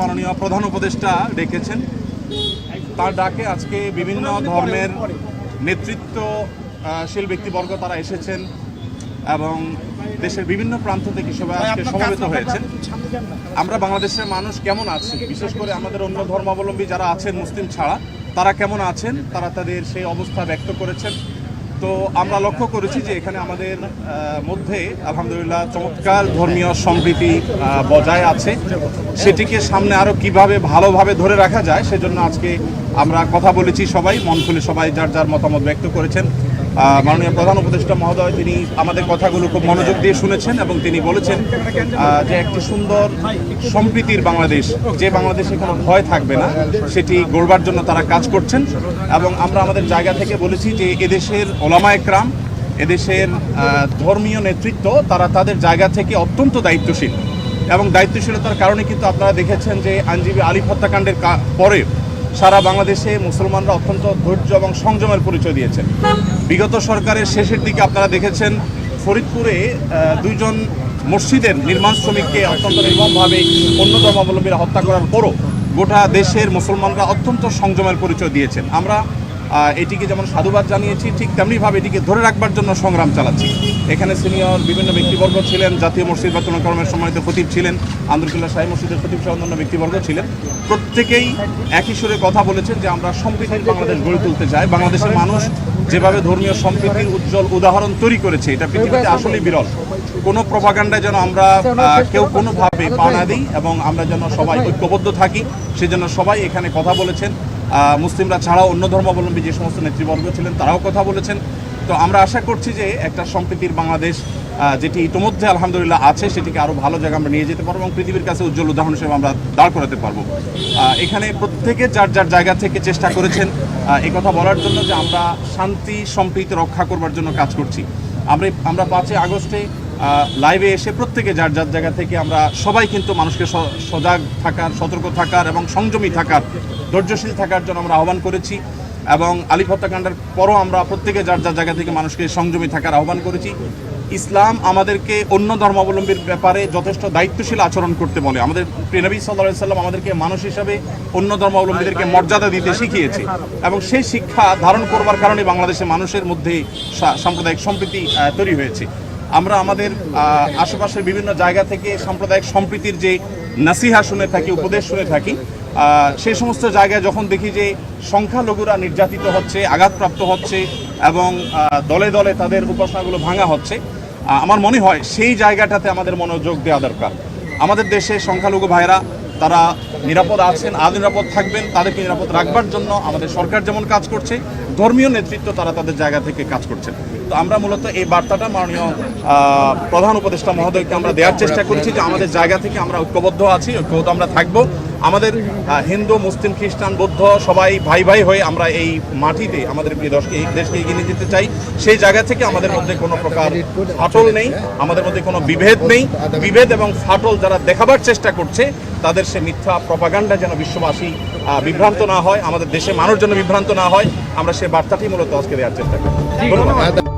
মাননীয় প্রধান উপদেষ্টা ডেকেছেন। তার ডাকে আজকে বিভিন্ন ধর্মের নেতৃত্বশীল ব্যক্তিবর্গ তারা এসেছেন এবং দেশের বিভিন্ন প্রান্ত থেকে সবাই আজকে সমবেত হয়েছেন। আমরা বাংলাদেশের মানুষ কেমন আছি, বিশেষ করে আমাদের অন্য ধর্মাবলম্বী যারা আছেন মুসলিম ছাড়া, তারা কেমন আছেন, তারা তাদের সেই অবস্থা ব্যক্ত করেছেন। তো আমরা লক্ষ্য করেছি যে এখানে আমাদের মধ্যে আলহামদুলিল্লাহ চমৎকার ধর্মীয় সম্প্রীতি বজায় আছে। সেটিকে সামনে আরও কিভাবে ভালোভাবে ধরে রাখা যায় সেজন্য আজকে আমরা কথা বলেছি, সবাই মন খুলে সবাই যার যার মতামত ব্যক্ত করেছেন। মাননীয় প্রধান উপদেষ্টা মহোদয় তিনি আমাদের কথাগুলো খুব মনোযোগ দিয়ে শুনেছেন এবং তিনি বলেছেন যে একটি সুন্দর সম্প্রীতির বাংলাদেশ, যে বাংলাদেশে কোনো ভয় থাকবে না, সেটি গড়বার জন্য তারা কাজ করছেন। এবং আমরা আমাদের জায়গা থেকে বলেছি যে এদেশের ওলামা একরাম, এদেশের ধর্মীয় নেতৃত্ব তারা তাদের জায়গা থেকে অত্যন্ত দায়িত্বশীল এবং দায়িত্বশীলতার কারণে কিন্তু আপনারা দেখেছেন যে আইনজীবী আলিফ হত্যাকাণ্ডের পরে সারা বাংলাদেশে মুসলমানরা অত্যন্ত ধৈর্য এবং সংযমের পরিচয় দিয়েছেন। বিগত সরকারের শেষের দিকে আপনারা দেখেছেন ফরিদপুরে দুইজন মসজিদের নির্মাণ শ্রমিককে অত্যন্ত নির্মমভাবে অন্য ধর্মাবলম্বীরা হত্যা করার পরও গোটা দেশের মুসলমানরা অত্যন্ত সংযমের পরিচয় দিয়েছেন। আমরা এটিকে যেমন সাধুবাদ জানিয়েছি, ঠিক তেমনিভাবে এটিকে ধরে রাখবার জন্য সংগ্রাম চালাচ্ছি। এখানে সিনিয়র বিভিন্ন ব্যক্তিবর্গ ছিলেন, জাতীয় মসজিদ বাতুল কর্মের সম্মানিত খতিব ছিলেন, আন্দরকিল্লা শাহী মসজিদের খতিব সহ অন্যান্য ব্যক্তিবর্গ ছিলেন। প্রত্যেকেই একই সুরে কথা বলেছেন যে আমরা সম্প্রীতির বাংলাদেশ গড়ে তুলতে চাই। বাংলাদেশের মানুষ যেভাবে ধর্মীয় সম্প্রীতির উজ্জ্বল উদাহরণ তৈরি করেছে, এটা পৃথিবীতে আসলেই বিরল। কোনো প্রপাগান্ডায় যেন আমরা কেউ কোনোভাবে পা না দিই এবং আমরা যেন সবাই ঐক্যবদ্ধ থাকি, সেজন্য সবাই এখানে কথা বলেছেন। মুসলিমরা ছাড়াও অন্য ধর্মাবলম্বী যে সমস্ত নেতৃবর্গ ছিলেন তারাও কথা বলেছেন। তো আমরা আশা করছি যে একটা সম্প্রীতির বাংলাদেশ যেটি ইতিমধ্যে আলহামদুলিল্লাহ আছে, সেটিকে আরও ভালো জায়গায় আমরা নিয়ে যেতে পারবো এবং পৃথিবীর কাছে উজ্জ্বল উদাহরণ হিসেবে আমরা দাঁড় করাতে পারবো। এখানে প্রত্যেকে যার যার জায়গা থেকে চেষ্টা করেছেন এই কথা বলার জন্য যে আমরা শান্তি সম্প্রীতি রক্ষা করবার জন্য কাজ করছি। আমরা 5 আগস্টে লাইভে এসে প্রত্যেকে যার যার জায়গা থেকে আমরা সবাই কিন্তু মানুষকে সজাগ থাকার, সতর্ক থাকার এবং সংযমী থাকার, ধৈর্যশীল থাকার জন্য আমরা আহ্বান করেছি। এবং আলিফ হত্যাকাণ্ডের পরও আমরা প্রত্যেকে যার যার জায়গা থেকে মানুষকে সংযমী থাকার আহ্বান করেছি। ইসলাম আমাদেরকে অন্য ধর্মাবলম্বীর ব্যাপারে যথেষ্ট দায়িত্বশীল আচরণ করতে বলে। আমাদের প্রিয় নবী সাল্লাল্লাহু আলাইহি সাল্লাম আমাদেরকে মানুষ হিসাবে অন্য ধর্মাবলম্বীদেরকে মর্যাদা দিতে শিখিয়েছে এবং সেই শিক্ষা ধারণ করবার কারণে বাংলাদেশের মানুষের মধ্যে সাম্প্রদায়িক সম্প্রীতি তৈরি হয়েছে। আমরা আমাদের আশেপাশের বিভিন্ন জায়গা থেকে সাম্প্রদায়িক সম্প্রীতির যে নাসিহা শুনে থাকি, উপদেশ শুনে থাকি, সেই সমস্ত জায়গায় যখন দেখি যে সংখ্যালঘুরা নির্যাতিত হচ্ছে, আঘাতপ্রাপ্ত হচ্ছে এবং দলে দলে তাদের উপাসনাগুলো ভাঙা হচ্ছে, আমার মনে হয় সেই জায়গাটাতে আমাদের মনোযোগ দেওয়া দরকার। আমাদের দেশে সংখ্যালঘু ভাইরা তারা নিরাপদ আছেন, আজ নিরাপদ থাকবেন, তাদেরকে নিরাপদ রাখবার জন্য আমাদের সরকার যেমন কাজ করছে, ধর্মীয় নেতৃত্ব তারা তাদের জায়গা থেকে কাজ করছেন। তো আমরা মূলত এই বার্তাটা মাননীয় প্রধান উপদেষ্টা মহোদয়কে আমরা দেওয়ার চেষ্টা করেছি যে আমাদের জায়গা থেকে আমরা ঐক্যবদ্ধ আছি, ঐক্যবদ্ধ আমরা থাকবো। আমাদের হিন্দু, মুসলিম, খ্রিস্টান, বৌদ্ধ সবাই ভাই ভাই হয়ে আমরা এই মাটিতে আমাদের প্রিয় দেশকে এগিয়ে নিয়ে যেতে চাই। সেই জায়গা থেকে আমাদের মধ্যে কোনো প্রকার ফাটল নেই, আমাদের মধ্যে কোনো বিভেদ নেই। বিভেদ এবং ফাটল যারা দেখাবার চেষ্টা করছে তাদের সে মিথ্যা প্রপাগান্ডা যেন বিশ্ববাসী বিভ্রান্ত না হয়, আমাদের দেশে মানুষ যেন বিভ্রান্ত না হয়, আমরা সে বার্তাটি মূলত আজকে দেওয়ার চেষ্টা করি। ধন্যবাদ।